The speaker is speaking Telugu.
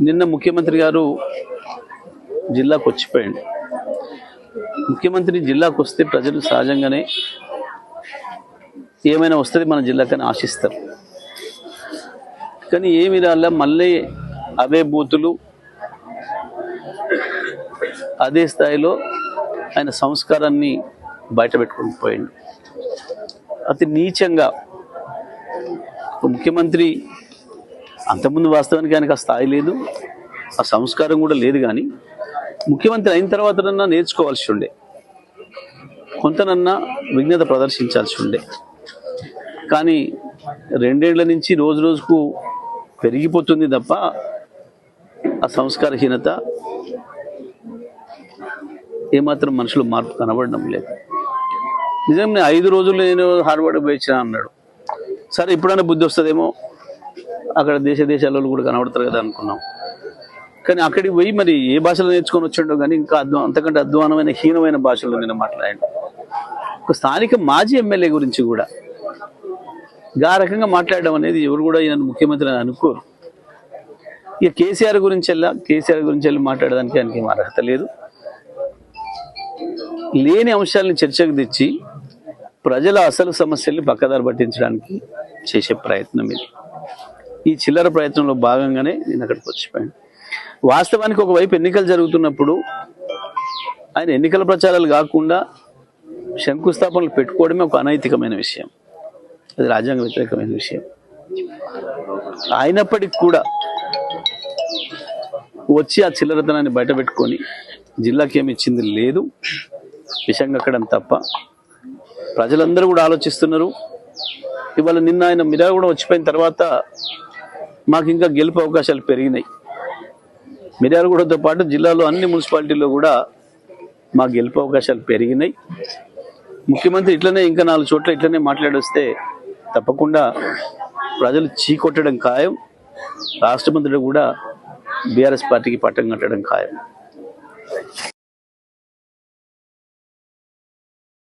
నిన్న ముఖ్యమంత్రి గారు జిల్లాకు వచ్చిపోయాడు. ముఖ్యమంత్రి జిల్లాకు వస్తే ప్రజలు సహజంగానే ఏమైనా వస్తుంది మన జిల్లాకని ఆశిస్తారు. కానీ ఏమి రాలా, మళ్ళీ అవే బూతులు, అదే స్థాయిలో ఆయన సంస్కారాన్ని బయట పెట్టుకుని పోయిండు. అతి నీచంగా ముఖ్యమంత్రి అంతకుముందు వాస్తవానికి ఆయనకు ఆ స్థాయి లేదు, ఆ సంస్కారం కూడా లేదు. కానీ ముఖ్యమంత్రి అయిన తర్వాతనన్నా నేర్చుకోవాల్సి ఉండే, కొంతనన్నా విఘ్నత ప్రదర్శించాల్సి ఉండే. కానీ 2 ఏళ్ల నుంచి రోజు రోజుకు పెరిగిపోతుంది తప్ప ఆ సంస్కారహీనత ఏమాత్రం మనుషులు మార్పు కనబడడం లేదు. నిజంగా 5 రోజుల్లో నేను హార్వర్డ్ పోయించిన అన్నాడు. సరే, ఇప్పుడైనా బుద్ధి వస్తుందేమో, అక్కడ దేశాలలో కూడా కనబడతారు కదా అనుకున్నాం. కానీ అక్కడికి పోయి మరి ఏ భాషలో నేర్చుకొని వచ్చాడో కానీ ఇంకా అంతకంటే అధ్వానమైన హీనమైన భాషలో నేను మాట్లాడాను. ఒక స్థానిక మాజీ ఎమ్మెల్యే గురించి కూడా ఆ రకంగా మాట్లాడడం అనేది ఎవరు కూడా ఈయన ముఖ్యమంత్రి అని అనుకోరు. ఇక కేసీఆర్ గురించి వెళ్ళి మాట్లాడడానికి ఆయనకి ఏం అర్హత లేదు. లేని అంశాలను చర్చకు తెచ్చి ప్రజల అసలు సమస్యల్ని పక్కదారి పట్టించడానికి చేసే ప్రయత్నం ఇది. ఈ చిల్లర ప్రయత్నంలో భాగంగానే నేను అక్కడికి వచ్చిపోయాను. వాస్తవానికి ఒకవైపు ఎన్నికలు జరుగుతున్నప్పుడు ఆయన ఎన్నికల ప్రచారాలు కాకుండా శంకుస్థాపనలు పెట్టుకోవడమే ఒక అనైతికమైన విషయం, అది రాజ్యాంగ వ్యతిరేకమైన విషయం. అయినప్పటికీ కూడా వచ్చి ఆ చిల్లరతనాన్ని బయట పెట్టుకొని జిల్లాకి ఏమి ఇచ్చింది లేదు, విషంగా అక్కడం తప్ప. ప్రజలందరూ కూడా ఆలోచిస్తున్నారు. ఇవాళ నిన్న ఆయన మిర్యాల కూడా వచ్చిపోయిన తర్వాత మాకు ఇంకా గెలుపు అవకాశాలు పెరిగినాయి. మిర్యాలగూడతో పాటు జిల్లాలో అన్ని మున్సిపాలిటీల్లో కూడా మా గెలుపు అవకాశాలు పెరిగినాయి. ముఖ్యమంత్రి ఇట్లనే ఇంకా 4 చోట్ల ఇట్లనే మాట్లాడొస్తే తప్పకుండా ప్రజలు చీకొట్టడం ఖాయం. రాష్ట్ర మంత్రులు కూడా బీఆర్ఎస్ పార్టీకి పట్టం కట్టడం ఖాయం.